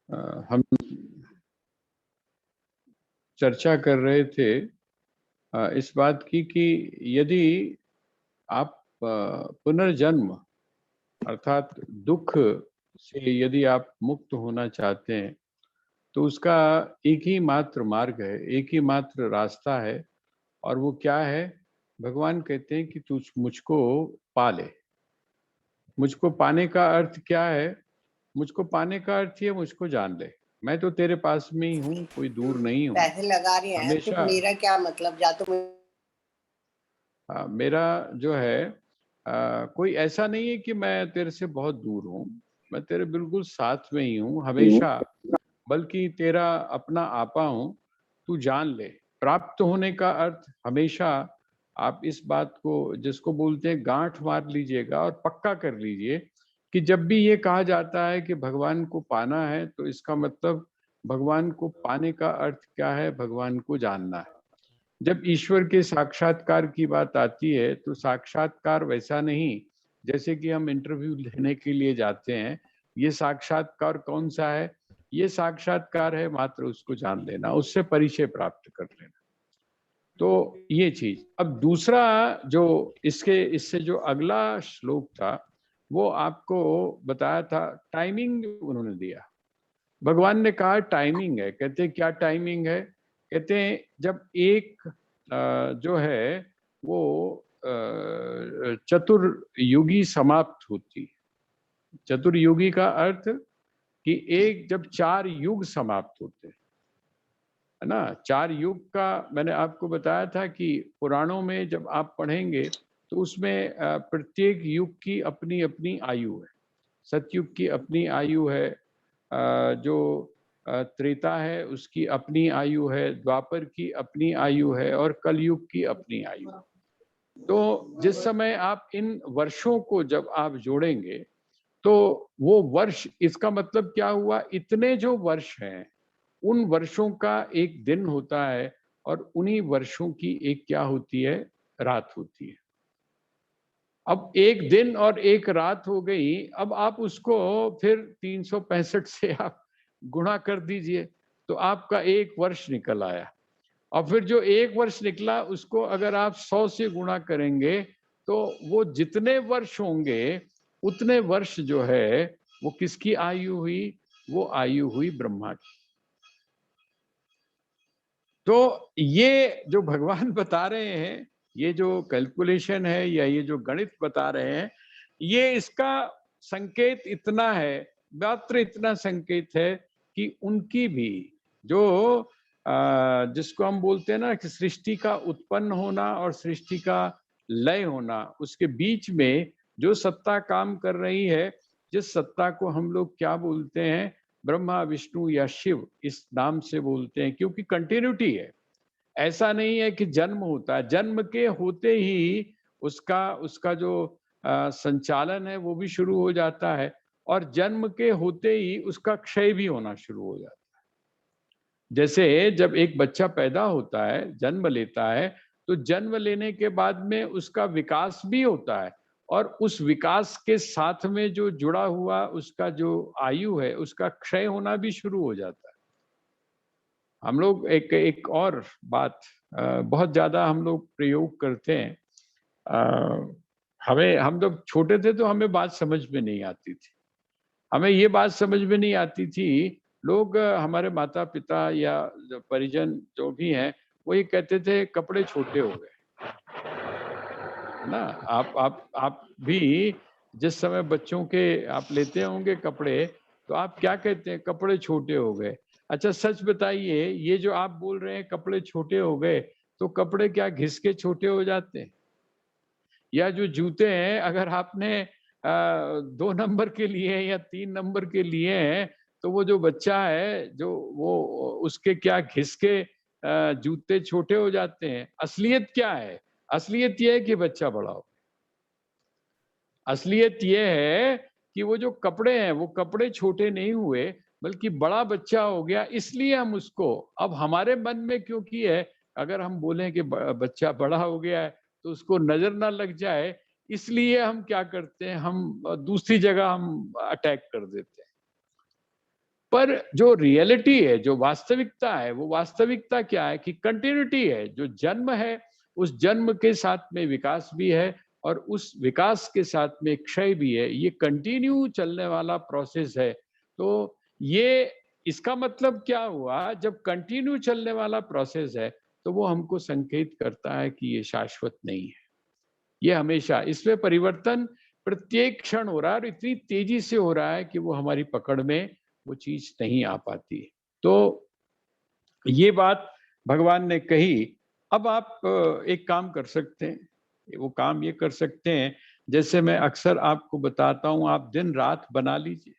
हम चर्चा कर रहे थे इस बात की कि यदि आप पुनर्जन्म अर्थात दुख से यदि आप मुक्त होना चाहते हैं तो उसका एक ही मात्र मार्ग है, एक ही मात्र रास्ता है। और वो क्या है? भगवान कहते हैं कि तू मुझको पा ले। मुझको पाने का अर्थ क्या है? मुझको पाने का अर्थ ये मुझको जान ले। मैं तो तेरे पास में ही हूँ, कोई दूर नहीं हूँ। पैसे लगा रही हैं तो हमेशा मेरा क्या मतलब, या तो मेरा जो है कोई ऐसा नहीं है कि मैं तेरे से बहुत दूर हूँ। मैं तेरे बिल्कुल साथ में ही हूँ हमेशा, बल्कि तेरा अपना आपा हूँ। तू जान ले। प्राप्त होने का अर्थ हमेशा आप इस बात को जिसको बोलते हैं गांठ मार लीजिएगा और पक्का कर लीजिए कि जब भी ये कहा जाता है कि भगवान को पाना है तो इसका मतलब भगवान को पाने का अर्थ क्या है? भगवान को जानना है। जब ईश्वर के साक्षात्कार की बात आती है तो साक्षात्कार वैसा नहीं जैसे कि हम इंटरव्यू लेने के लिए जाते हैं। ये साक्षात्कार कौन सा है? ये साक्षात्कार है मात्र उसको जान लेना, उससे परिचय प्राप्त कर लेना। तो ये चीज। अब दूसरा जो इसके इससे जो अगला श्लोक था वो आपको बताया था, टाइमिंग उन्होंने दिया। भगवान ने कहा टाइमिंग है। कहते हैं क्या टाइमिंग है? कहते हैं जब एक जो है वो चतुर्युगी समाप्त होती। चतुर्युगी का अर्थ कि एक जब 4 युग समाप्त होते हैं, है ना। 4 युग का मैंने आपको बताया था कि पुराणों में जब आप पढ़ेंगे तो उसमें प्रत्येक युग की अपनी अपनी आयु है। सतयुग की अपनी आयु है, जो त्रेता है उसकी अपनी आयु है, द्वापर की अपनी आयु है और कलयुग की अपनी आयु। तो जिस समय आप इन वर्षों को जब आप जोड़ेंगे तो वो वर्ष, इसका मतलब क्या हुआ? इतने जो वर्ष हैं उन वर्षों का एक दिन होता है और उन्हीं वर्षों की एक क्या होती है? रात होती है। अब एक दिन और एक रात हो गई, अब आप उसको फिर 365 से आप गुणा कर दीजिए तो आपका एक वर्ष निकल आया। और फिर जो एक वर्ष निकला उसको अगर आप 100 से गुणा करेंगे तो वो जितने वर्ष होंगे उतने वर्ष जो है वो किसकी आयु हुई? वो आयु हुई ब्रह्मा की। तो ये जो भगवान बता रहे हैं, ये जो कैलकुलेशन है या ये जो गणित बता रहे हैं, ये इसका संकेत इतना है, मात्र इतना संकेत है कि उनकी भी जो जिसको हम बोलते हैं ना कि सृष्टि का उत्पन्न होना और सृष्टि का लय होना, उसके बीच में जो सत्ता काम कर रही है, जिस सत्ता को हम लोग क्या बोलते हैं? ब्रह्मा विष्णु या शिव इस नाम से बोलते हैं, क्योंकि कंटिन्यूटी है। ऐसा नहीं है कि जन्म होता है, जन्म के होते ही उसका उसका जो संचालन है वो भी शुरू हो जाता है और जन्म के होते ही उसका क्षय भी होना शुरू हो जाता है। जैसे जब एक बच्चा पैदा होता है, जन्म लेता है, तो जन्म लेने के बाद में उसका विकास भी होता है और उस विकास के साथ में जो जुड़ा हुआ उसका जो आयु है उसका क्षय होना भी शुरू हो जाता है। हम लोग एक एक और बात बहुत ज्यादा हम लोग प्रयोग करते हैं। हमें, हम जब छोटे थे तो हमें बात समझ में नहीं आती थी। हमें ये बात समझ में नहीं आती थी, लोग हमारे माता पिता या जो परिजन जो भी हैं वो ये कहते थे कपड़े छोटे हो गए, है ना। आप भी जिस समय बच्चों के आप लेते होंगे कपड़े तो आप क्या कहते हैं? कपड़े छोटे हो गए। अच्छा सच बताइए, ये जो आप बोल रहे हैं कपड़े छोटे हो गए, तो कपड़े क्या घिस के छोटे हो जाते हैं? या जो जूते हैं अगर आपने 2 नंबर के लिए या 3 नंबर के लिए हैं तो वो जो बच्चा है जो वो उसके क्या घिस के जूते छोटे हो जाते हैं। असलियत क्या है? असलियत ये है कि बच्चा बड़ा हो। असलियत ये है कि वो जो कपड़े हैं वो कपड़े छोटे नहीं हुए बल्कि बड़ा बच्चा हो गया, इसलिए हम उसको, अब हमारे मन में क्योंकि है, अगर हम बोलें कि बच्चा बड़ा हो गया है तो उसको नजर ना लग जाए, इसलिए हम क्या करते हैं? हम दूसरी जगह हम अटैक कर देते हैं। पर जो रियलिटी है, जो वास्तविकता है, वो वास्तविकता क्या है कि कंटिन्यूटी है। जो जन्म है, उस जन्म के साथ में विकास भी है और उस विकास के साथ में क्षय भी है। ये कंटिन्यू चलने वाला प्रोसेस है। तो ये इसका मतलब क्या हुआ, जब कंटिन्यू चलने वाला प्रोसेस है तो वो हमको संकेत करता है कि ये शाश्वत नहीं है। ये हमेशा इसमें परिवर्तन प्रत्येक क्षण हो रहा है और इतनी तेजी से हो रहा है कि वो हमारी पकड़ में वो चीज नहीं आ पाती। तो ये बात भगवान ने कही। अब आप एक काम कर सकते हैं, वो काम ये कर सकते हैं, जैसे मैं अक्सर आपको बताता हूं, आप दिन रात बना लीजिए।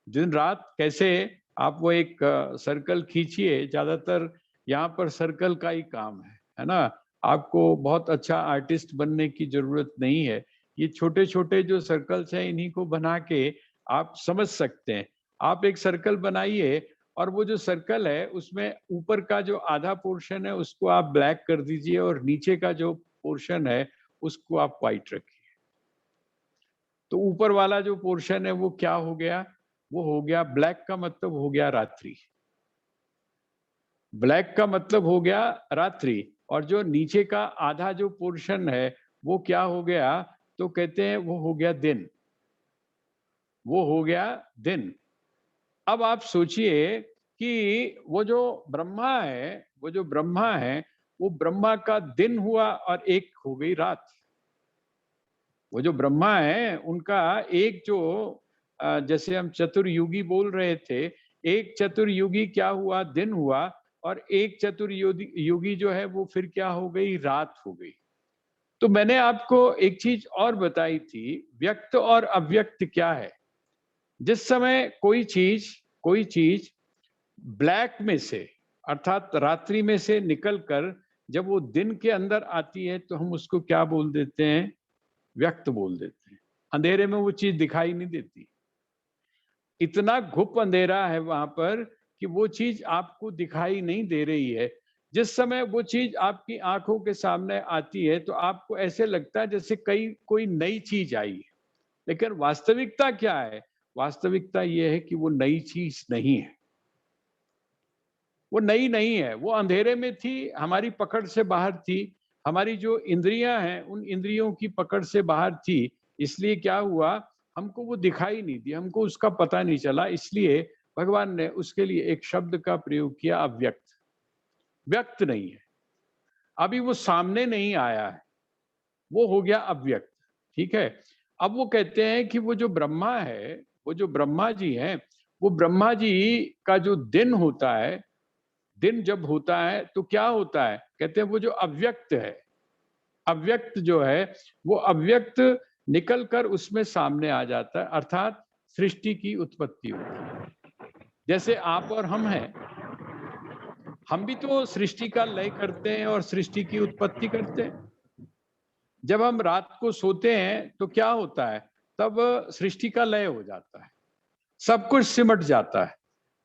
दिन रात कैसे, आप वो एक सर्कल खींचिए। ज्यादातर यहाँ पर सर्कल का ही काम है ना। आपको बहुत अच्छा आर्टिस्ट बनने की जरूरत नहीं है। ये छोटे छोटे जो सर्कल्स हैं, इन्हीं को बना के आप समझ सकते हैं। आप एक सर्कल बनाइए और वो जो सर्कल है उसमें ऊपर का जो आधा पोर्शन है उसको आप ब्लैक कर दीजिए और नीचे का जो पोर्शन है उसको आप व्हाइट रखिए। तो ऊपर वाला जो पोर्शन है वो क्या हो गया, वो हो गया ब्लैक, का मतलब हो गया रात्रि। ब्लैक का मतलब हो गया रात्रि। और जो नीचे का आधा जो पोर्शन है वो क्या हो गया, तो कहते हैं वो हो गया दिन। वो हो गया दिन। अब आप सोचिए कि वो जो ब्रह्मा है, वो जो ब्रह्मा है, वो ब्रह्मा का दिन हुआ और एक हो गई रात। वो जो ब्रह्मा है उनका एक जो जैसे हम चतुर्युगी बोल रहे थे, एक चतुर्युगी क्या हुआ, दिन हुआ। और एक चतुर्युगी युगी जो है वो फिर क्या हो गई, रात हो गई। तो मैंने आपको एक चीज और बताई थी, व्यक्त और अव्यक्त क्या है। जिस समय कोई चीज ब्लैक में से, अर्थात रात्रि में से निकलकर जब वो दिन के अंदर आती है तो हम उसको क्या बोल देते हैं, व्यक्त बोल देते हैं। अंधेरे में वो चीज दिखाई नहीं देती। इतना घुप अंधेरा है वहां पर कि वो चीज आपको दिखाई नहीं दे रही है। जिस समय वो चीज आपकी आंखों के सामने आती है तो आपको ऐसे लगता है जैसे कई कोई नई चीज आई है। लेकिन वास्तविकता क्या है, वास्तविकता ये है कि वो नई चीज नहीं है। वो नई नहीं है, वो अंधेरे में थी, हमारी पकड़ से बाहर थी। हमारी जो इंद्रियां हैं उन इंद्रियों की पकड़ से बाहर थी। इसलिए क्या हुआ, हमको वो दिखाई नहीं दी, हमको उसका पता नहीं चला। इसलिए भगवान ने उसके लिए एक शब्द का प्रयोग किया, अव्यक्त। व्यक्त नहीं है, अभी वो सामने नहीं आया है, वो हो गया अव्यक्त। ठीक है। अब वो कहते हैं कि वो जो ब्रह्मा है, वो जो ब्रह्मा जी हैं, वो ब्रह्मा जी का जो दिन होता है, दिन जब होता है तो क्या होता है, कहते हैं वो जो अव्यक्त है, अव्यक्त जो है वो अव्यक्त निकल कर उसमें सामने आ जाता है, अर्थात सृष्टि की उत्पत्ति होती है। जैसे आप और हम हैं, हम भी तो सृष्टि का लय करते हैं और सृष्टि की उत्पत्ति करते हैं। जब हम रात को सोते हैं तो क्या होता है, तब सृष्टि का लय हो जाता है, सब कुछ सिमट जाता है।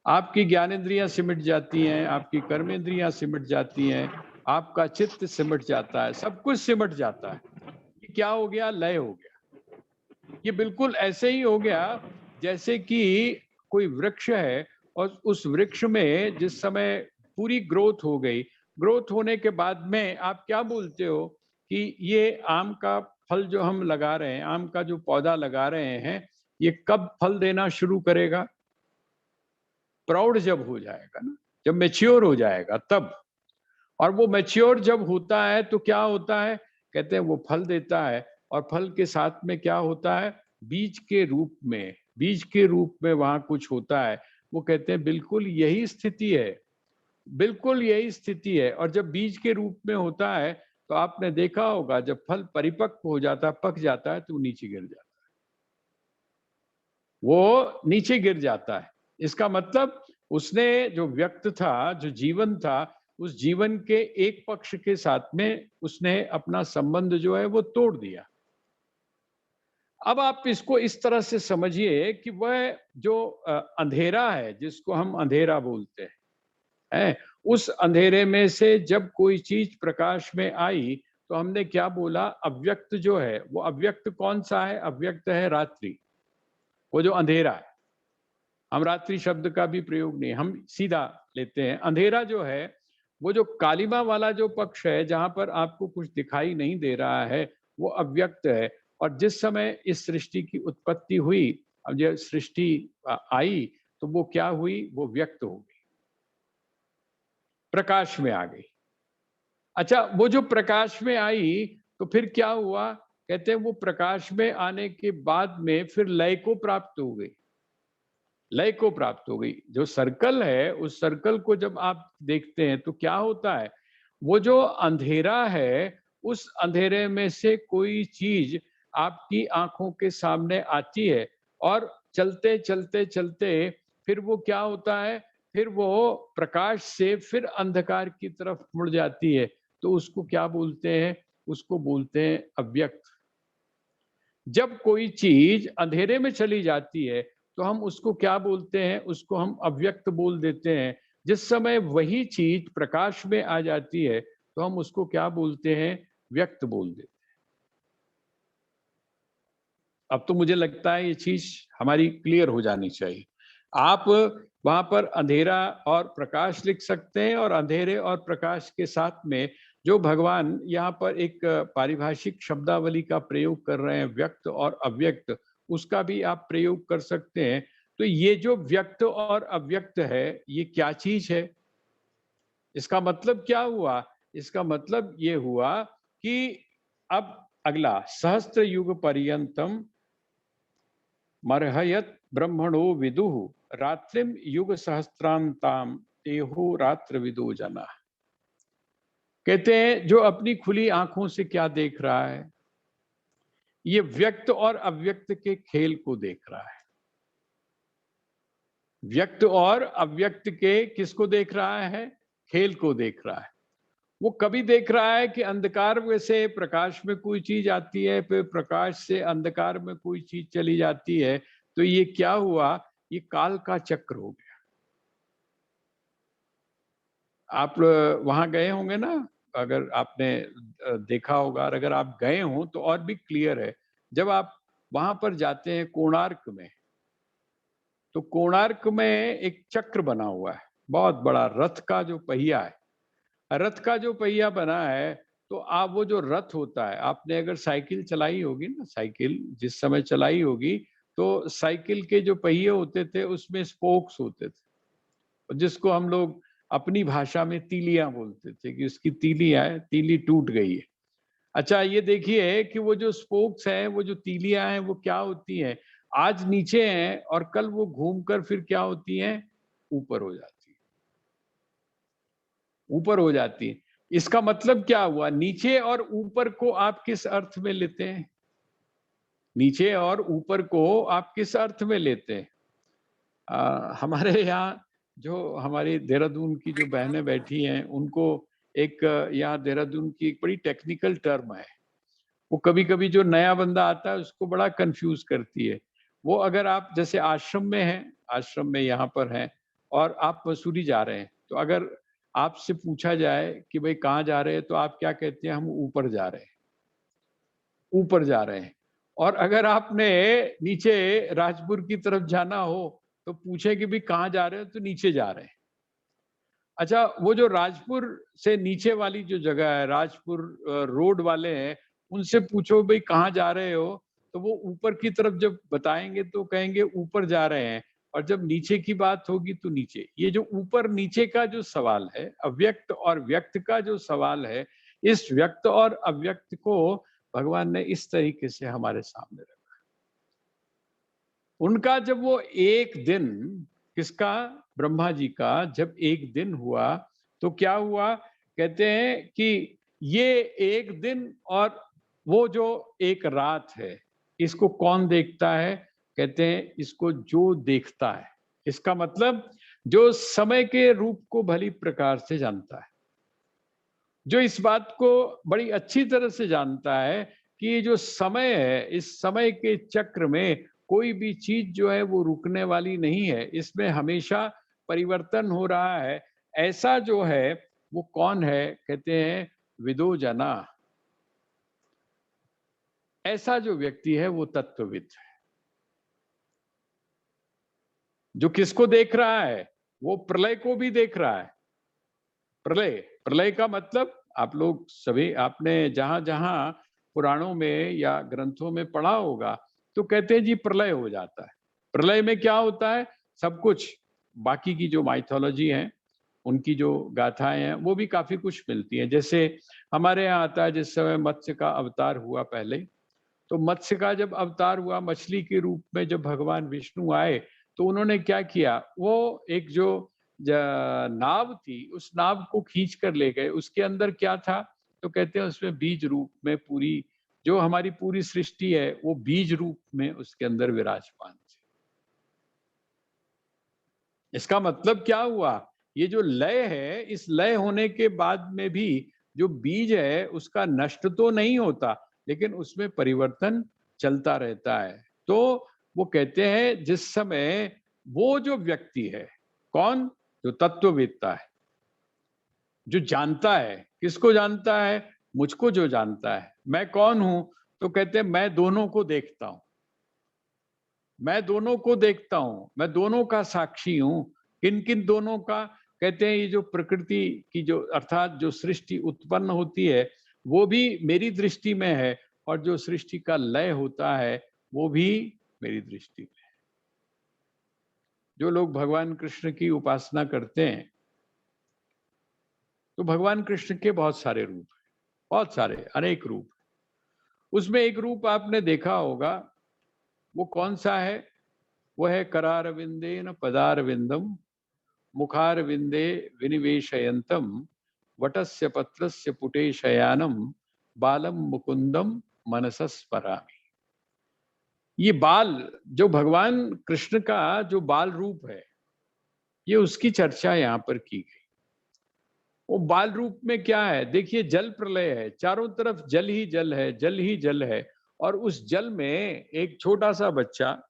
आपकी ज्ञानेंद्रियां सिमट जाती हैं, आपकी कर्मेंद्रियां सिमट जाती हैं, आपका चित्त सिमट जाता है, सब कुछ सिमट जाता है। ये क्या हो गया, लय हो गया। ये बिल्कुल ऐसे ही हो गया जैसे कि कोई वृक्ष है और उस वृक्ष में जिस समय पूरी ग्रोथ हो गई, ग्रोथ होने के बाद में आप क्या बोलते हो कि ये आम का फल जो हम लगा रहे हैं, आम का जो पौधा लगा रहे हैं, ये कब फल देना शुरू करेगा, प्रौढ़ जब हो जाएगा ना, जब मैच्योर हो जाएगा तब। और वो मैच्योर जब होता है तो क्या होता है, कहते हैं वो फल देता है। और फल के साथ में क्या होता है, बीज के रूप में, बीज के रूप में वहां कुछ होता है। वो कहते हैं बिल्कुल यही स्थिति है, बिल्कुल यही स्थिति है। और जब बीज के रूप में होता है तो आपने देखा होगा जब फल परिपक्व हो जाता है, पक जाता है, तो नीचे गिर जाता है, वो नीचे गिर जाता है। इसका मतलब उसने जो व्यक्त था, जो जीवन था, उस जीवन के एक पक्ष के साथ में उसने अपना संबंध जो है वो तोड़ दिया। अब आप इसको इस तरह से समझिए कि वह जो अंधेरा है, जिसको हम अंधेरा बोलते हैं, उस अंधेरे में से जब कोई चीज प्रकाश में आई तो हमने क्या बोला, अव्यक्त जो है वो, अव्यक्त कौन सा है, अव्यक्त है रात्रि, वो जो अंधेरा है। हम रात्रि शब्द का भी प्रयोग नहीं, हम सीधा लेते हैं। अंधेरा जो है वो जो कालिमा वाला जो पक्ष है, जहां पर आपको कुछ दिखाई नहीं दे रहा है, वो अव्यक्त है। और जिस समय इस सृष्टि की उत्पत्ति हुई, अब जब सृष्टि आई तो वो क्या हुई, वो व्यक्त हो गई, प्रकाश में आ गई। अच्छा, वो जो प्रकाश में आई तो फिर क्या हुआ, कहते हैं वो प्रकाश में आने के बाद में फिर लय को प्राप्त हो गई, लय को प्राप्त हो गई। जो सर्कल है, उस सर्कल को जब आप देखते हैं तो क्या होता है, वो जो अंधेरा है, उस अंधेरे में से कोई चीज आपकी आंखों के सामने आती है और चलते चलते चलते फिर वो क्या होता है, फिर वो प्रकाश से फिर अंधकार की तरफ मुड़ जाती है। तो उसको क्या बोलते हैं, उसको बोलते हैं अव्यक्त। जब कोई चीज अंधेरे में चली जाती है तो हम उसको क्या बोलते हैं, उसको हम अव्यक्त बोल देते हैं। जिस समय वही चीज प्रकाश में आ जाती है तो हम उसको क्या बोलते हैं, व्यक्त बोल देते हैं। अब तो मुझे लगता है ये चीज हमारी क्लियर हो जानी चाहिए। आप वहां पर अंधेरा और प्रकाश लिख सकते हैं, और अंधेरे और प्रकाश के साथ में जो भगवान यहाँ पर एक पारिभाषिक शब्दावली का प्रयोग कर रहे हैं, व्यक्त और अव्यक्त, उसका भी आप प्रयोग कर सकते हैं। तो ये जो व्यक्त और अव्यक्त है, ये क्या चीज है, इसका मतलब क्या हुआ, इसका मतलब ये हुआ कि अब अगला सहस्त्र युग पर्यंतम मर्हयत ब्रह्मणो विदुः रात्रिम युग सहस्त्रांताम तेहो रात्र विदो जना। कहते हैं जो अपनी खुली आंखों से क्या देख रहा है, ये व्यक्त और अव्यक्त के खेल को देख रहा है। व्यक्त और अव्यक्त के किसको देख रहा है, खेल को देख रहा है। वो कभी देख रहा है कि अंधकार में से प्रकाश में कोई चीज आती है, फिर प्रकाश से अंधकार में कोई चीज चली जाती है। तो ये क्या हुआ, ये काल का चक्र हो गया। आप वहां गए होंगे ना, अगर आपने देखा होगा, और अगर आप गए हो तो और भी क्लियर है। जब आप वहां पर जाते हैं कोणार्क में, तो कोणार्क में एक चक्र बना हुआ है, बहुत बड़ा, रथ का जो पहिया है, रथ का जो पहिया बना है। तो आप वो जो रथ होता है, आपने अगर साइकिल चलाई होगी ना, साइकिल जिस समय चलाई होगी, तो साइकिल के जो पहिए होते थे उसमें स्पोक्स होते थे, जिसको हम लोग अपनी भाषा में तीलियां बोलते थे कि उसकी तीलियां है, तीली टूट गई है। अच्छा, ये देखिए कि वो जो स्पोक्स हैं, वो जो तीलियां हैं, वो क्या होती हैं, आज नीचे हैं और कल वो घूमकर फिर क्या होती हैं, ऊपर हो जाती है, ऊपर हो जाती है। इसका मतलब क्या हुआ, नीचे और ऊपर को आप किस अर्थ में लेते हैं, नीचे और ऊपर को आप किस अर्थ में लेते हैं। हमारे यहाँ जो हमारी देहरादून की जो बहनें बैठी हैं, उनको एक यहाँ देहरादून की एक बड़ी टेक्निकल टर्म है, वो कभी कभी जो नया बंदा आता है उसको बड़ा कंफ्यूज करती है। वो अगर आप जैसे आश्रम में हैं, आश्रम में यहाँ पर हैं और आप मसूरी जा रहे हैं, तो अगर आपसे पूछा जाए कि भाई कहाँ जा रहे हैं, तो आप क्या कहते हैं, हम ऊपर जा रहे हैं, ऊपर जा रहे हैं। और अगर आपने नीचे राजपुर की तरफ जाना हो तो पूछे कि भाई कहाँ जा रहे हो, तो नीचे जा रहे हैं। अच्छा, वो जो राजपुर से नीचे वाली जो जगह है, राजपुर रोड वाले हैं, उनसे पूछो भाई कहाँ जा रहे हो, तो वो ऊपर की तरफ जब बताएंगे तो कहेंगे ऊपर जा रहे हैं, और जब नीचे की बात होगी तो नीचे। ये जो ऊपर नीचे का जो सवाल है, अव्यक्त और व्यक्त का जो सवाल है, इस व्यक्त और अव्यक्त को भगवान ने इस तरीके से हमारे सामने रखा। उनका जब वो एक दिन, किसका, ब्रह्मा जी का जब एक दिन हुआ, तो क्या हुआ, कहते हैं कि ये एक दिन और वो जो एक रात है, इसको कौन देखता है, कहते हैं इसको जो देखता है। इसका मतलब जो समय के रूप को भली प्रकार से जानता है, जो इस बात को बड़ी अच्छी तरह से जानता है कि ये जो समय है, इस समय के चक्र में कोई भी चीज जो है वो रुकने वाली नहीं है, इसमें हमेशा परिवर्तन हो रहा है। ऐसा जो है वो कौन है, कहते हैं विदो जना। ऐसा जो व्यक्ति है वो तत्वविद है। जो किसको देख रहा है? वो प्रलय को भी देख रहा है। प्रलय, प्रलय का मतलब आप लोग सभी आपने जहां-जहां पुराणों में या ग्रंथों में पढ़ा होगा, तो कहते हैं जी प्रलय हो जाता है। प्रलय में क्या होता है? सब कुछ, बाकी की जो माइथोलॉजी है, उनकी जो गाथाएं हैं, वो भी काफी कुछ मिलती हैं। जैसे हमारे यहाँ आता है, जिस समय मत्स्य का अवतार हुआ पहले, तो मत्स्य का जब अवतार हुआ मछली के रूप में, जब भगवान विष्णु आए, तो उन्होंने क्या किया? वो एक जो नाव थी, उस नाव को खींच कर ले गए। उसके अंदर क्या था? तो कहते हैं उसमें बीज रूप में पूरी जो हमारी पूरी सृष्टि है, वो बीज रूप में उसके अंदर विराजमान थी। इसका मतलब क्या हुआ? ये जो लय है, इस लय होने के बाद में भी जो बीज है उसका नष्ट तो नहीं होता, लेकिन उसमें परिवर्तन चलता रहता है। तो वो कहते हैं जिस समय वो जो व्यक्ति है, कौन? जो तत्ववेत्ता है, जो जानता है। किसको जानता है? मुझको जो जानता है। मैं कौन हूं? तो कहते हैं मैं दोनों को देखता हूं, मैं दोनों को देखता हूं, मैं दोनों का साक्षी हूं। किन किन दोनों का? कहते हैं ये जो प्रकृति की जो अर्थात जो सृष्टि उत्पन्न होती है, वो भी मेरी दृष्टि में है, और जो सृष्टि का लय होता है वो भी मेरी दृष्टि में है। जो लोग भगवान कृष्ण की उपासना करते हैं, तो भगवान कृष्ण के बहुत सारे रूप हैं, बहुत सारे, अनेक रूप। उसमें एक रूप आपने देखा होगा, वो कौन सा है? वो है करारविंदेन पदारविंदम मुखारविंदे विनिवेशयन्तम वटस्य पत्रस्य पुटे शयानम बालम मुकुंदम मनसः स्मरामि। ये बाल, जो भगवान कृष्ण का जो बाल रूप है, ये उसकी चर्चा यहाँ पर की गई। वो बाल रूप में क्या है? देखिए, जल प्रलय है, चारों तरफ जल ही जल है, जल ही जल है, और उस जल में एक छोटा सा बच्चा,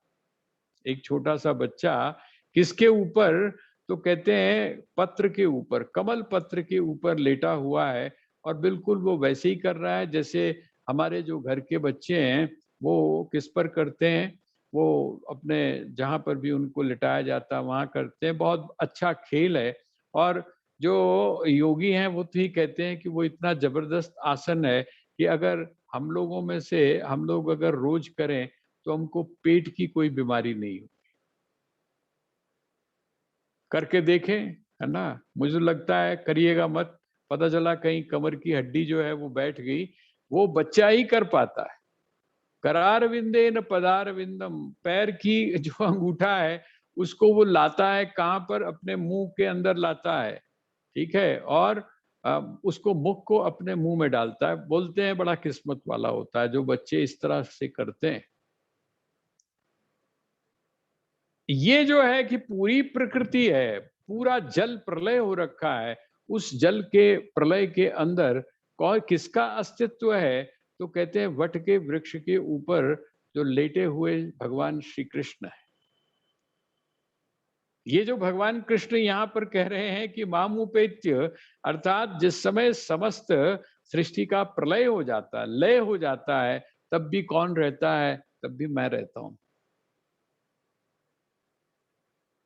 एक छोटा सा बच्चा किसके ऊपर? तो कहते हैं पत्र के ऊपर, कमल पत्र के ऊपर लेटा हुआ है, और बिल्कुल वो वैसे ही कर रहा है जैसे हमारे जो घर के बच्चे हैं वो किस पर करते हैं, वो अपने जहां पर भी उनको लिटाया जाता है वहां करते हैं। बहुत अच्छा खेल है। और जो योगी हैं वो तो ही कहते हैं कि वो इतना जबरदस्त आसन है कि अगर हम लोगों में से हम लोग अगर रोज करें तो हमको पेट की कोई बीमारी नहीं हो। करके देखें, है ना? मुझे लगता है करिएगा मत, पता चला कहीं कमर की हड्डी जो है वो बैठ गई। वो बच्चा ही कर पाता है। करार विंदे न पदार विंदम, पैर की जो अंगूठा है उसको वो लाता है कहाँ पर? अपने मुंह के अंदर लाता है, ठीक है? और उसको मुख को अपने मुंह में डालता है। बोलते हैं बड़ा किस्मत वाला होता है जो बच्चे इस तरह से करते हैं। ये जो है कि पूरी प्रकृति है, पूरा जल प्रलय हो रखा है, उस जल के प्रलय के अंदर कौन किसका अस्तित्व है? तो कहते हैं वट के वृक्ष के ऊपर जो लेटे हुए भगवान श्री कृष्ण है। ये जो भगवान कृष्ण यहाँ पर कह रहे हैं कि मामुपेत्य, अर्थात जिस समय समस्त सृष्टि का प्रलय हो जाता है, लय हो जाता है, तब भी कौन रहता है? तब भी मैं रहता हूं।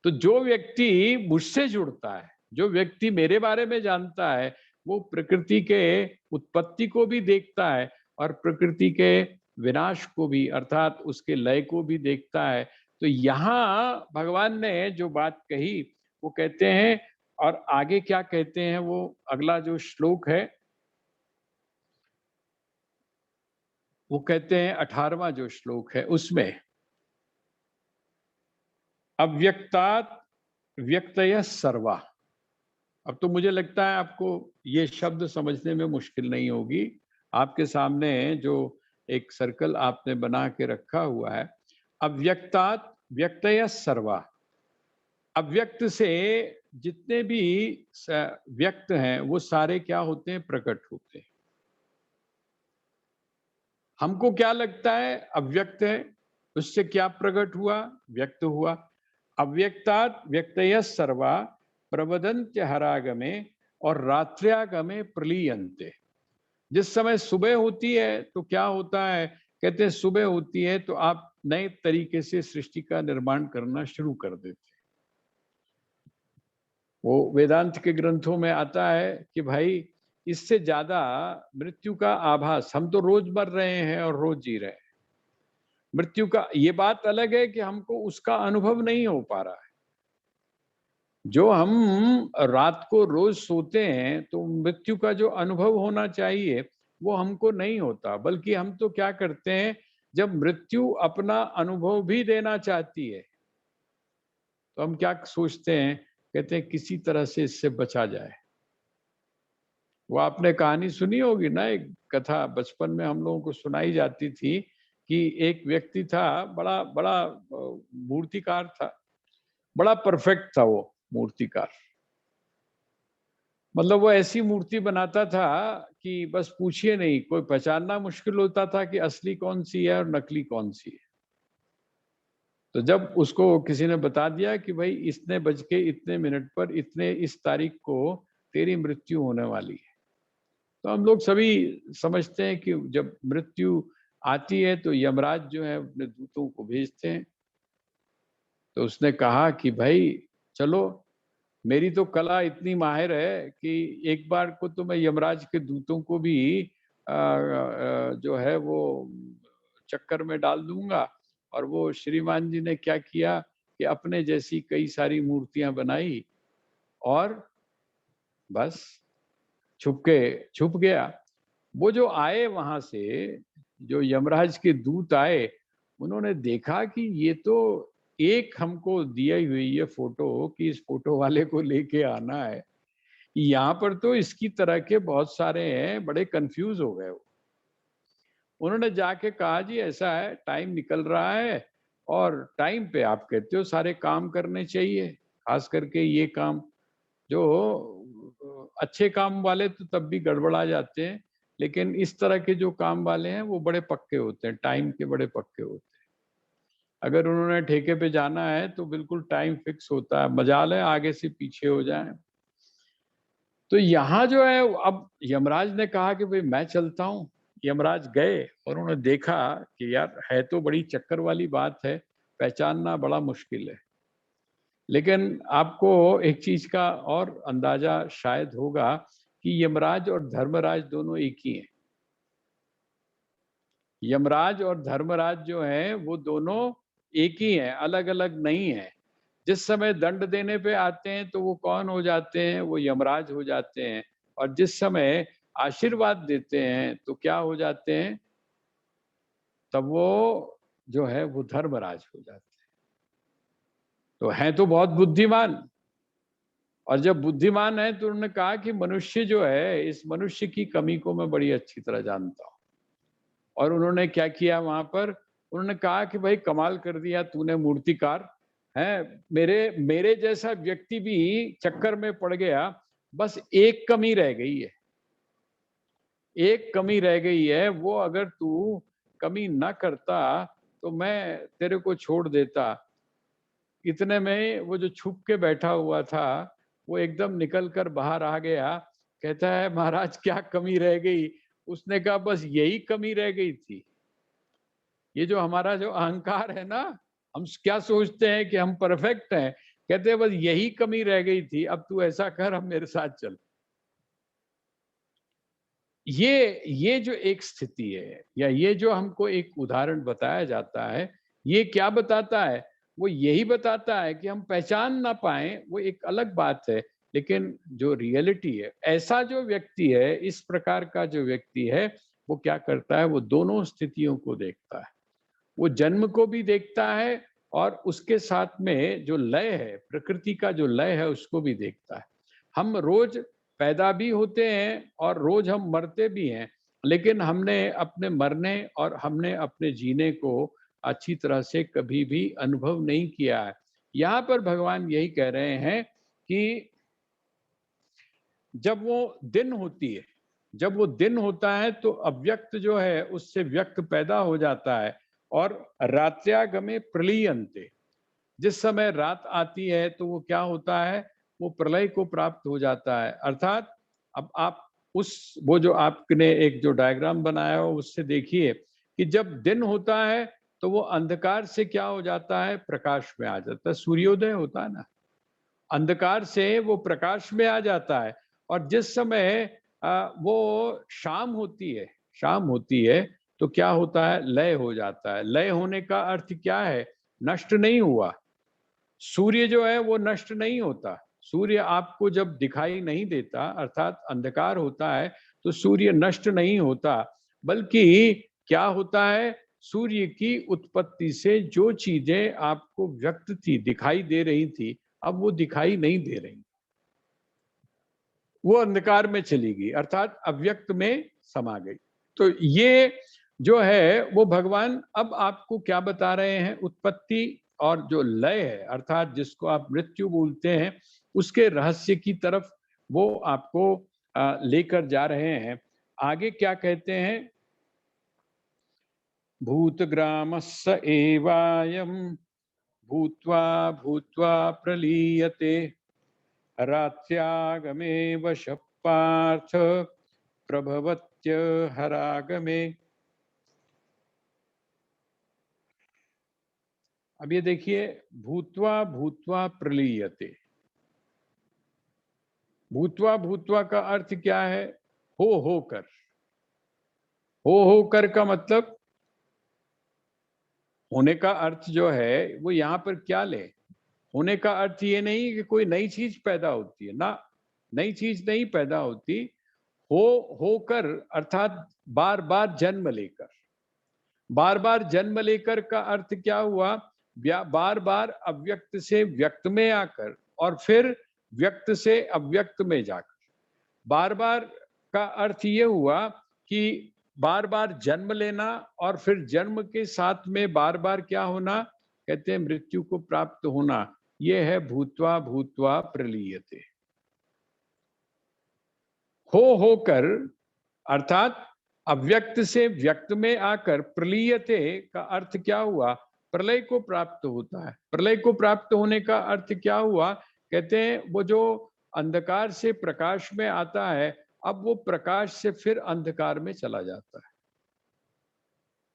तो जो व्यक्ति मुझसे जुड़ता है, जो व्यक्ति मेरे बारे में जानता है, वो प्रकृति के उत्पत्ति को भी देखता है और प्रकृति के विनाश को भी, अर्थात उसके लय को भी देखता है। तो यहाँ भगवान ने जो बात कही वो कहते हैं, और आगे क्या कहते हैं, वो अगला जो श्लोक है वो कहते हैं 18वां जो श्लोक है उसमें, अव्यक्तात् व्यक्तयः सर्वा। अब तो मुझे लगता है आपको ये शब्द समझने में मुश्किल नहीं होगी। आपके सामने जो एक सर्कल आपने बना के रखा हुआ है, अव्यक्तात् व्यक्तयः सर्वा। अव्यक्त से जितने भी व्यक्त हैं वो सारे क्या होते हैं? प्रकट होते हैं। हमको क्या लगता है? अव्यक्त है, उससे क्या प्रकट हुआ? व्यक्त हुआ। अव्यक्तात् व्यक्तयः सर्वा प्रवदन्त्य हरागमे और रात्र्यागमे प्रलीयन्ते। जिस समय सुबह होती है तो क्या होता है? कहते हैं सुबह होती है तो आप नए तरीके से सृष्टि का निर्माण करना शुरू कर देते हैं। वो वेदांत के ग्रंथों में आता है कि भाई इससे ज्यादा मृत्यु का आभास, हम तो रोज मर रहे हैं और रोज जी रहे हैं। मृत्यु का ये बात अलग है कि हमको उसका अनुभव नहीं हो पा रहा है। जो हम रात को रोज सोते हैं तो मृत्यु का जो अनुभव होना चाहिए वो हमको नहीं होता, बल्कि हम तो क्या करते हैं, जब मृत्यु अपना अनुभव भी देना चाहती है तो हम क्या सोचते हैं, कहते हैं किसी तरह से इससे बचा जाए। वो आपने कहानी सुनी होगी ना, एक कथा बचपन में हम लोगों को सुनाई जाती थी कि एक व्यक्ति था, बड़ा बड़ा मूर्तिकार था, बड़ा परफेक्ट था वो मूर्तिकार। मतलब वो ऐसी मूर्ति बनाता था कि बस पूछिए नहीं, कोई पहचानना मुश्किल होता था कि असली कौन सी है और नकली कौन सी है। तो जब उसको किसी ने बता दिया कि भाई इतने बज के इतने मिनट पर इतने इस तारीख को तेरी मृत्यु होने वाली है, तो हम लोग सभी समझते हैं कि जब मृत्यु आती है तो यमराज जो है अपने दूतों को भेजते हैं। तो उसने कहा कि भाई चलो, मेरी तो कला इतनी माहिर है कि एक बार को तो मैं यमराज के दूतों को भी जो है वो चक्कर में डाल दूंगा। और वो श्रीमान जी ने क्या किया कि अपने जैसी कई सारी मूर्तियां बनाई और बस छुप गया। वो जो आए वहां से, जो यमराज के दूत आए, उन्होंने देखा कि ये तो एक हमको दिया हुई ये फोटो कि इस फोटो वाले को लेके आना है, यहाँ पर तो इसकी तरह के बहुत सारे हैं, बड़े कंफ्यूज हो गए वो। उन्होंने जाके कहा जी ऐसा है, टाइम निकल रहा है और टाइम पे आप कहते हो सारे काम करने चाहिए, खास करके ये काम जो अच्छे काम वाले तो तब भी गड़बड़ा जाते हैं, लेकिन इस तरह के जो काम वाले हैं वो बड़े पक्के होते हैं, टाइम के बड़े पक्के होते हैं। अगर उन्होंने ठेके पे जाना है तो बिल्कुल टाइम फिक्स होता है, मजाल है आगे से पीछे हो जाए। तो यहाँ जो है, अब यमराज ने कहा कि भाई मैं चलता हूँ। यमराज गए और उन्होंने देखा कि यार है तो बड़ी चक्कर वाली बात है, पहचानना बड़ा मुश्किल है। लेकिन आपको एक चीज का और अंदाजा शायद होगा कि यमराज और धर्मराज दोनों एक ही हैं। यमराज और धर्मराज जो हैं वो दोनों एक ही हैं, अलग अलग नहीं हैं। जिस समय दंड देने पे आते हैं तो वो कौन हो जाते हैं, वो यमराज हो जाते हैं। और जिस समय आशीर्वाद देते हैं तो क्या हो जाते हैं, तब वो जो है वो धर्मराज हो जाते हैं। तो हैं तो बहुत बुद्धिमान, और जब बुद्धिमान है तो उन्होंने कहा कि मनुष्य जो है, इस मनुष्य की कमी को मैं बड़ी अच्छी तरह जानता हूँ। और उन्होंने क्या किया वहां पर, उन्होंने कहा कि भाई कमाल कर दिया तूने मूर्तिकार, है मेरे मेरे जैसा व्यक्ति भी चक्कर में पड़ गया, बस एक कमी रह गई है, एक कमी रह गई है, वो अगर तू कमी ना करता तो मैं तेरे को छोड़ देता। इतने में वो जो छुप के बैठा हुआ था वो एकदम निकल कर बाहर आ गया, कहता है महाराज क्या कमी रह गई। उसने कहा बस यही कमी रह गई थी। ये जो हमारा जो अहंकार है ना, हम क्या सोचते हैं कि हम परफेक्ट हैं, कहते हैं बस यही कमी रह गई थी, अब तू ऐसा कर, अब मेरे साथ चल। ये जो एक स्थिति है, या ये जो हमको एक उदाहरण बताया जाता है, ये क्या बताता है, वो यही बताता है कि हम पहचान ना पाए वो एक अलग बात है, लेकिन जो रियलिटी है, ऐसा जो व्यक्ति है, इस प्रकार का जो व्यक्ति है, वो क्या करता है, वो दोनों स्थितियों को देखता है। वो जन्म को भी देखता है और उसके साथ में जो लय है, प्रकृति का जो लय है, उसको भी देखता है। हम रोज पैदा भी होते हैं और रोज हम मरते भी हैं, लेकिन हमने अपने मरने और हमने अपने जीने को अच्छी तरह से कभी भी अनुभव नहीं किया है। यहाँ पर भगवान यही कह रहे हैं कि जब वो दिन होती है, जब वो दिन होता है तो अव्यक्त जो है उससे व्यक्त पैदा हो जाता है। और रात्यागमे प्रलीयन्ते, जिस समय रात आती है तो वो क्या होता है, वो प्रलय को प्राप्त हो जाता है। अर्थात अब आप उस वो जो आपने एक जो डायग्राम बनाया हो उससे देखिए कि जब दिन होता है तो वो अंधकार से क्या हो जाता है, प्रकाश में आ जाता है, सूर्योदय होता है ना। अंधकार से वो प्रकाश में आ जाता है। और जिस समय वो शाम होती है तो क्या होता है, लय हो जाता है। लय होने का अर्थ क्या है, नष्ट नहीं हुआ। सूर्य जो है वो नष्ट नहीं होता। सूर्य आपको जब दिखाई नहीं देता, अर्थात अंधकार होता है, तो सूर्य नष्ट नहीं होता, बल्कि क्या होता है, सूर्य की उत्पत्ति से जो चीजें आपको व्यक्त थी, दिखाई दे रही थी, अब वो दिखाई नहीं दे रही, वो अंधकार में चली गई, अर्थात अव्यक्त में समा गई। तो ये जो है वो भगवान अब आपको क्या बता रहे हैं, उत्पत्ति और जो लय है, अर्थात जिसको आप मृत्यु बोलते हैं, उसके रहस्य की तरफ वो आपको लेकर जा रहे हैं। आगे क्या कहते हैं, भूतग्रामस्य एवायं भूत्वा भूत्वा प्रलीयते रात्र्यागमे वश पार्थ प्रभवत्य हरागमे। अब ये देखिए, भूत्वा भूत्वा प्रलीयते, भूत्वा भूत्वा का अर्थ क्या है, हो होकर। हो होकर का मतलब, होने का अर्थ जो है वो यहाँ पर क्या ले, होने का अर्थ ये नहीं कि कोई नई चीज पैदा होती है ना, नई चीज नहीं पैदा होती। हो होकर अर्थात बार बार जन्म लेकर। बार बार जन्म लेकर का अर्थ क्या हुआ, बार बार अव्यक्त से व्यक्त में आकर और फिर व्यक्त से अव्यक्त में जाकर। बार बार का अर्थ ये हुआ कि बार बार जन्म लेना और फिर जन्म के साथ में बार बार क्या होना, कहते हैं मृत्यु को प्राप्त होना। ये है भूत्वा भूत्वा प्रलीयते। हो होकर अर्थात अव्यक्त से व्यक्त में आकर, प्रलीयते का अर्थ क्या हुआ, प्रलय को प्राप्त होता है। प्रलय को प्राप्त होने का अर्थ क्या हुआ, कहते हैं वो जो अंधकार से प्रकाश में आता है, अब वो प्रकाश से फिर अंधकार में चला जाता है।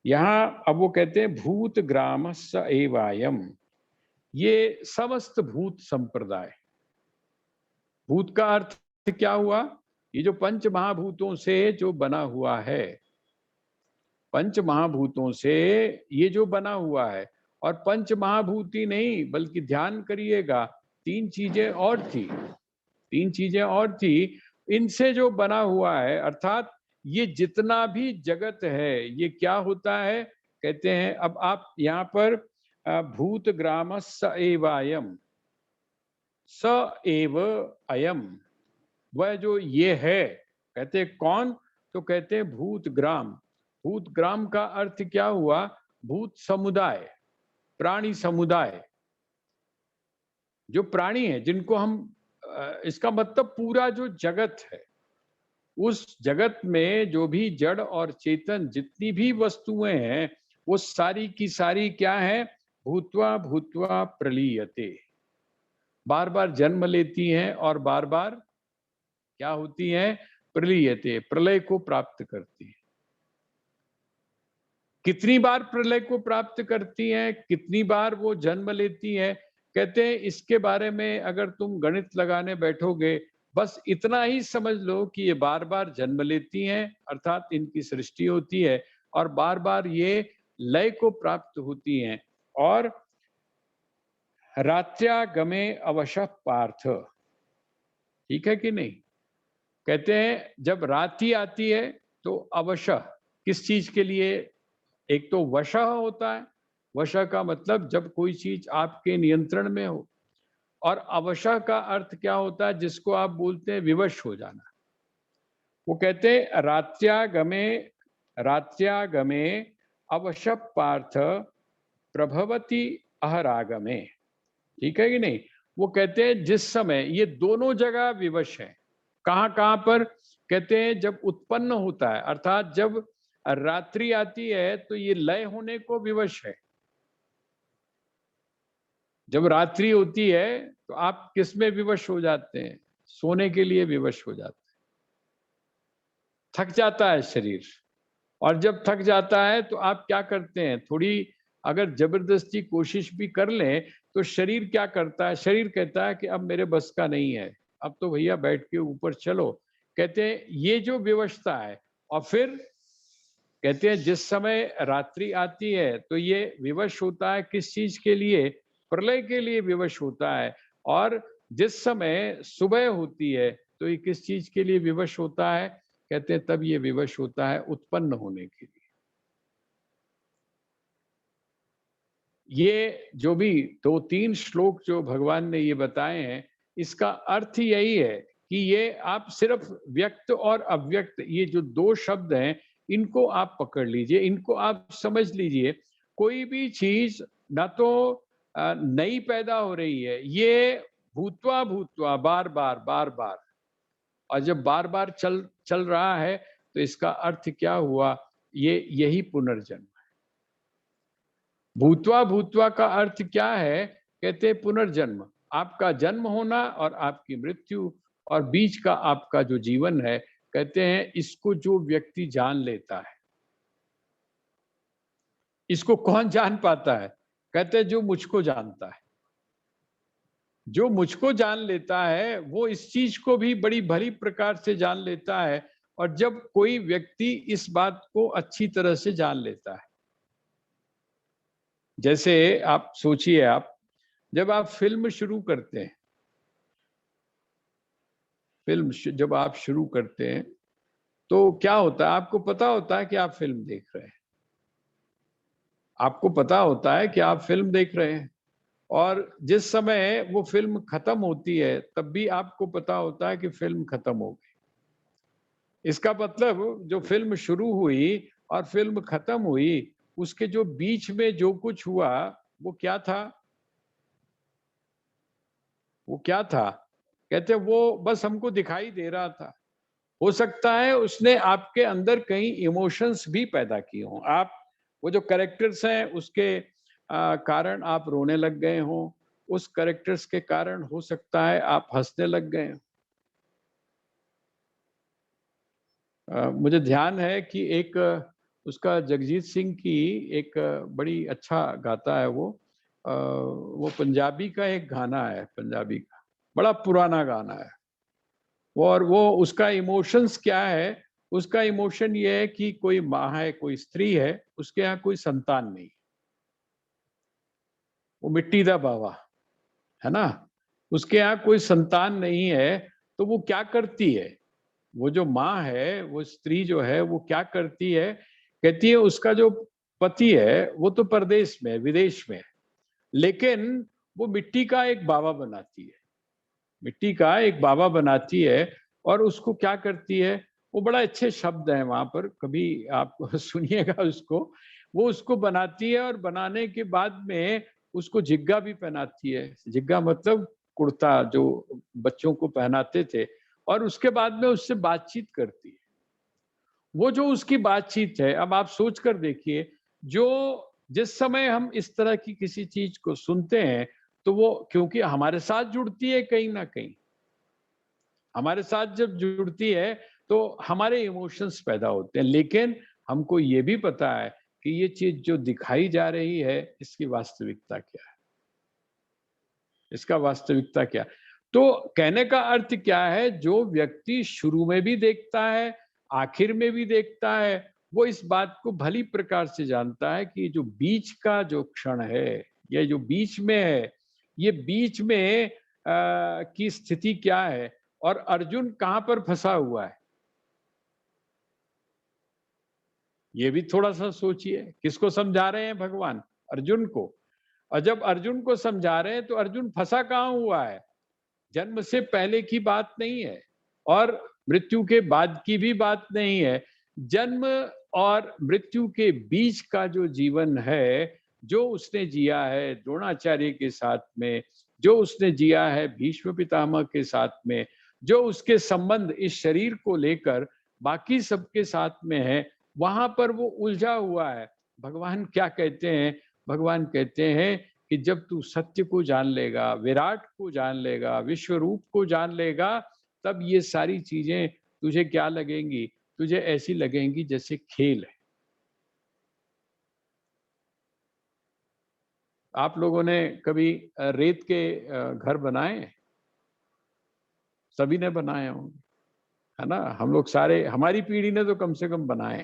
यहां अब वो कहते हैं भूत ग्राम स एवायम, ये समस्त भूत संप्रदाय। भूत का अर्थ क्या हुआ, ये जो पंच महाभूतों से जो बना हुआ है, पंच महाभूतों से ये जो बना हुआ है। और पंच महाभूति नहीं, बल्कि ध्यान करिएगा, तीन चीजें और थी, तीन चीजें और थी, इनसे जो बना हुआ है। अर्थात ये जितना भी जगत है ये क्या होता है, कहते हैं, अब आप यहाँ पर भूत ग्राम स एवायम, स एव अयम, वह जो ये है, कहते हैं कौन, तो कहते हैं भूत ग्राम। भूत ग्राम का अर्थ क्या हुआ, भूत समुदाय, प्राणी समुदाय। जो प्राणी है जिनको हम इसका मतलब पूरा जो जगत है, उस जगत में जो भी जड़ और चेतन जितनी भी वस्तुएं हैं, वो सारी की सारी क्या है, भूत्वा भूत्वा प्रलीयते, बार बार जन्म लेती हैं और बार बार क्या होती हैं, प्रलीयते, प्रलय को प्राप्त करती है। कितनी बार प्रलय को प्राप्त करती हैं, कितनी बार वो जन्म लेती हैं, कहते हैं इसके बारे में अगर तुम गणित लगाने बैठोगे, बस इतना ही समझ लो कि ये बार बार जन्म लेती हैं, अर्थात इनकी सृष्टि होती है, और बार बार ये लय को प्राप्त होती हैं। और रात्र्यागमे अवशः पार्थ, ठीक है कि नहीं, कहते हैं जब रात्रि आती है तो अवशः, किस चीज के लिए, एक तो वशः होता है, वशः का मतलब जब कोई चीज आपके नियंत्रण में हो, और अवशः का अर्थ क्या होता है, जिसको आप बोलते हैं विवश हो जाना। वो कहते हैं रात्र्यागमे, रात्र्यागमे अवशः पार्थ प्रभवति अहरागमे, ठीक है कि नहीं। वो कहते हैं जिस समय ये दोनों जगह विवश है, कहां कहां पर, कहते हैं जब उत्पन्न होता है, अर्थात जब रात्रि आती है तो ये लय होने को विवश है। जब रात्रि होती है तो आप किस में विवश हो जाते हैं, सोने के लिए विवश हो जाते हैं, थक जाता है शरीर। और जब थक जाता है तो आप क्या करते हैं, थोड़ी अगर जबरदस्ती कोशिश भी कर लें तो शरीर क्या करता है, शरीर कहता है कि अब मेरे बस का नहीं है, अब तो भैया बैठ के ऊपर चलो। कहते हैं ये जो विवशता है, और फिर कहते हैं जिस समय रात्रि आती है तो ये विवश होता है किस चीज के लिए, प्रलय के लिए विवश होता है। और जिस समय सुबह होती है तो ये किस चीज के लिए विवश होता है, कहते हैं तब ये विवश होता है उत्पन्न होने के लिए। ये जो भी 2-3 श्लोक जो भगवान ने ये बताए हैं, इसका अर्थ यही है कि ये आप सिर्फ व्यक्त और अव्यक्त, ये जो 2 शब्द हैं, इनको आप पकड़ लीजिए, इनको आप समझ लीजिए। कोई भी चीज ना तो नई पैदा हो रही है, ये भूत्वा भूत्वा बार-बार, बार-बार, और जब बार-बार चल चल रहा है तो इसका अर्थ क्या हुआ, ये यही पुनर्जन्म। भूत्वा भूत्वा का अर्थ क्या है, कहते हैं पुनर्जन्म, आपका जन्म होना और आपकी मृत्यु, और बीच का आपका जो जीवन है, कहते हैं इसको जो व्यक्ति जान लेता है। इसको कौन जान पाता है, कहते हैं जो मुझको जानता है। जो मुझको जान लेता है वो इस चीज को भी बड़ी भली प्रकार से जान लेता है। और जब कोई व्यक्ति इस बात को अच्छी तरह से जान लेता है, जैसे आप सोचिए, आप जब आप फिल्म शुरू करते हैं, जब आप शुरू करते हैं तो क्या होता है, आपको पता होता है कि आप फिल्म देख रहे हैं, आपको पता होता है कि आप फिल्म देख रहे हैं, और जिस समय वो फिल्म खत्म होती है तब भी आपको पता होता है कि फिल्म खत्म हो गई। इसका मतलब जो फिल्म शुरू हुई और फिल्म खत्म हुई, उसके जो बीच में जो कुछ हुआ वो क्या था, वो क्या था, कहते वो बस हमको दिखाई दे रहा था। हो सकता है उसने आपके अंदर कहीं इमोशंस भी पैदा किए हों, आप वो जो कैरेक्टर्स हैं उसके कारण आप रोने लग गए हों, उस कैरेक्टर्स के कारण हो सकता है आप हंसने लग गए हों। मुझे ध्यान है कि एक उसका जगजीत सिंह की एक बड़ी अच्छा गाता है वो पंजाबी का एक गाना है, पंजाबी का बड़ा पुराना गाना है। और वो उसका इमोशंस क्या है, उसका इमोशन ये है कि कोई माँ है, कोई स्त्री है, उसके यहाँ कोई संतान नहीं, वो मिट्टी दा बावा है ना, उसके यहाँ कोई संतान नहीं है। तो वो क्या करती है, वो जो माँ है, वो स्त्री जो है वो क्या करती है, कहती है उसका जो पति है वो तो परदेश में, विदेश में है, लेकिन वो मिट्टी का एक बाबा बनाती है, मिट्टी का एक बाबा बनाती है। और उसको क्या करती है, वो बड़ा अच्छे शब्द हैं वहां पर, कभी आप सुनिएगा उसको। वो उसको बनाती है और बनाने के बाद में उसको झिग्गा भी पहनाती है, झिग्गा मतलब कुर्ता जो बच्चों को पहनाते थे, और उसके बाद में उससे बातचीत करती है। वो जो उसकी बातचीत है, अब आप सोच कर देखिए, जो जिस समय हम इस तरह की किसी चीज को सुनते हैं तो वो क्योंकि हमारे साथ जुड़ती है कहीं ना कहीं, हमारे साथ जब जुड़ती है तो हमारे इमोशंस पैदा होते हैं। लेकिन हमको ये भी पता है कि ये चीज जो दिखाई जा रही है इसकी वास्तविकता क्या है, इसका वास्तविकता क्या। तो कहने का अर्थ क्या है, जो व्यक्ति शुरू में भी देखता है, आखिर में भी देखता है, वो इस बात को भली प्रकार से जानता है कि जो बीच का जो क्षण है, ये जो बीच में है, ये बीच में की स्थिति क्या है, और अर्जुन कहाँ पर फंसा हुआ है, ये भी थोड़ा सा सोचिए। किसको समझा रहे हैं भगवान, अर्जुन को। और जब अर्जुन को समझा रहे हैं तो अर्जुन फंसा कहाँ हुआ है, जन्म से पहले की बात नहीं है और मृत्यु के बाद की भी बात नहीं है। जन्म और मृत्यु के बीच का जो जीवन है, जो उसने जिया है द्रोणाचार्य के साथ में, जो उसने जिया है भीष्म पितामह के साथ में, जो उसके संबंध इस शरीर को लेकर बाकी सबके साथ में है, वहां पर वो उलझा हुआ है। भगवान क्या कहते हैं, भगवान कहते हैं कि जब तू सत्य को जान लेगा, विराट को जान लेगा, विश्व रूप को जान लेगा, तब ये सारी चीजें तुझे क्या लगेंगी, तुझे ऐसी लगेंगी जैसे खेल है। आप लोगों ने कभी रेत के घर बनाए? सभी ने बनाए होंगे, है ना? हम लोग सारे, हमारी पीढ़ी ने तो कम से कम बनाए,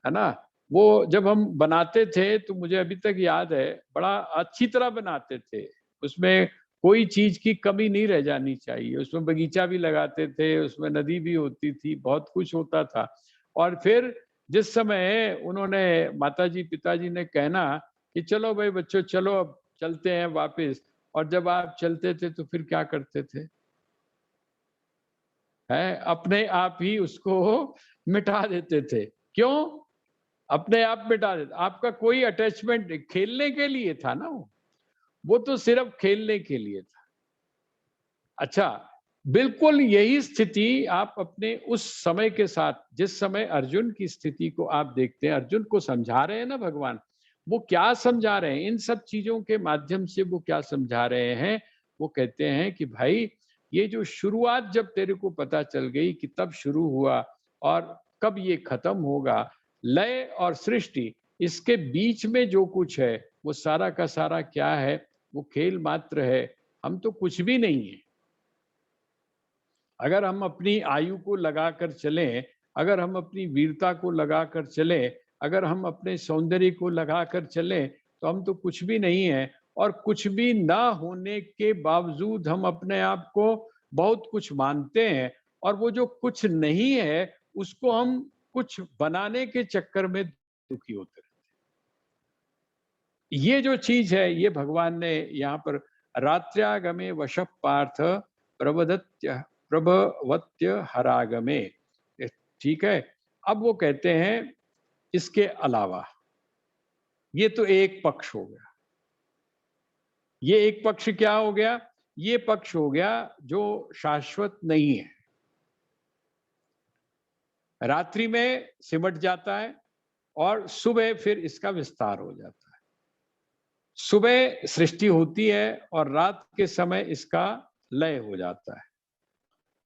है ना? वो जब हम बनाते थे तो मुझे अभी तक याद है, बड़ा अच्छी तरह बनाते थे। उसमें कोई चीज की कमी नहीं रह जानी चाहिए। उसमें बगीचा भी लगाते थे, उसमें नदी भी होती थी, बहुत कुछ होता था। और फिर जिस समय उन्होंने, माताजी पिताजी ने कहना कि चलो भाई बच्चों चलो अब चलते हैं वापस, और जब आप चलते थे तो फिर क्या करते थे? है अपने आप ही उसको मिटा देते थे। क्यों? अपने आप मिटा देते। आपका कोई अटैचमेंट, खेलने के लिए था ना वो तो सिर्फ खेलने के लिए था। अच्छा, बिल्कुल यही स्थिति आप अपने उस समय के साथ, जिस समय अर्जुन की स्थिति को आप देखते हैं, अर्जुन को समझा रहे हैं ना भगवान, वो क्या समझा रहे हैं? इन सब चीजों के माध्यम से वो क्या समझा रहे हैं? वो कहते हैं कि भाई, ये जो शुरुआत जब तेरे को पता चल गई कि तब शुरू हुआ और कब ये खत्म होगा, लय और सृष्टि, इसके बीच में जो कुछ है वो सारा का सारा क्या है? वो खेल मात्र है। हम तो कुछ भी नहीं है। अगर हम अपनी आयु को लगाकर चलें, अगर हम अपनी वीरता को लगाकर चलें, अगर हम अपने सौंदर्य को लगाकर चलें, तो हम तो कुछ भी नहीं है। और कुछ भी ना होने के बावजूद हम अपने आप को बहुत कुछ मानते हैं, और वो जो कुछ नहीं है उसको हम कुछ बनाने के चक्कर में दुखी होते हैं। ये जो चीज है, ये भगवान ने यहाँ पर रात्र्यागमे वश पार्थ प्रवदत्य प्रभवत्य हरागमे, ठीक है। अब वो कहते हैं इसके अलावा, ये तो एक पक्ष हो गया। ये एक पक्ष क्या हो गया? ये पक्ष हो गया जो शाश्वत नहीं है, रात्रि में सिमट जाता है और सुबह फिर इसका विस्तार हो जाता है। सुबह सृष्टि होती है और रात के समय इसका लय हो जाता है।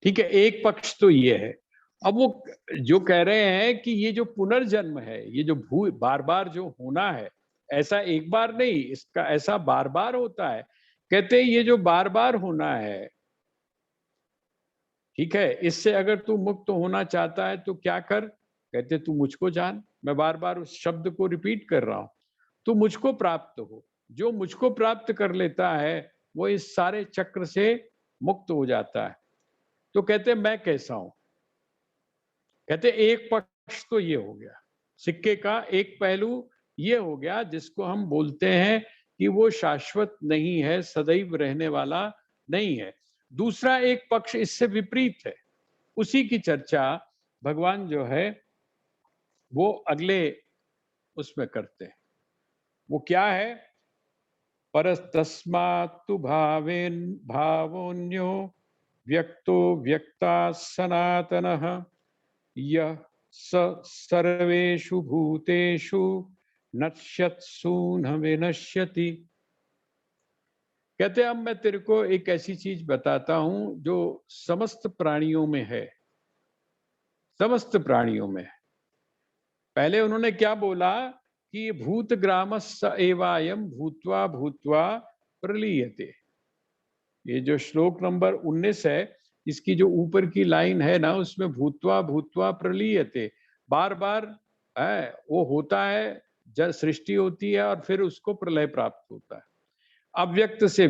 ठीक है, एक पक्ष तो ये है। अब वो जो कह रहे हैं कि ये जो पुनर्जन्म है, ये जो भू बार बार जो होना है, ऐसा एक बार नहीं, इसका ऐसा बार बार होता है। कहते हैं ये जो बार बार होना है, ठीक है, इससे अगर तू मुक्त होना चाहता है तो क्या कर? कहते तू मुझको जान। मैं बार बार उस शब्द को रिपीट कर रहा हूं। तू मुझको प्राप्त हो। जो मुझको प्राप्त कर लेता है वो इस सारे चक्र से मुक्त हो जाता है। तो कहते मैं कैसा हूं? कहते एक पक्ष तो ये हो गया, सिक्के का एक पहलू ये हो गया जिसको हम बोलते हैं कि वो शाश्वत नहीं है, सदैव रहने वाला नहीं है। दूसरा एक पक्ष इससे विपरीत है, उसी की चर्चा भगवान जो है वो अगले उसमें करते हैं। वो क्या है? परस्तस्मात्तु भावेन भावोन्यो व्यक्तो व्यक्ता सनातनः यः स सर्वेषु भूतेषु नश्यत्सु न विनश्यति। कहते हैं अब मैं तेरे को एक ऐसी चीज बताता हूं जो समस्त प्राणियों में है, समस्त प्राणियों में है। पहले उन्होंने क्या बोला कि भूत ग्रामस् एवायम भूत्वा भूत्वा प्रलीयते। ये जो श्लोक नंबर 19 है, इसकी जो ऊपर की लाइन है ना, उसमें भूत्वा भूत्वा प्रलीयते, बार बार है वो होता है। जब सृष्टि होती है और फिर उसको प्रलय प्राप्त होता है। अव्यक्त से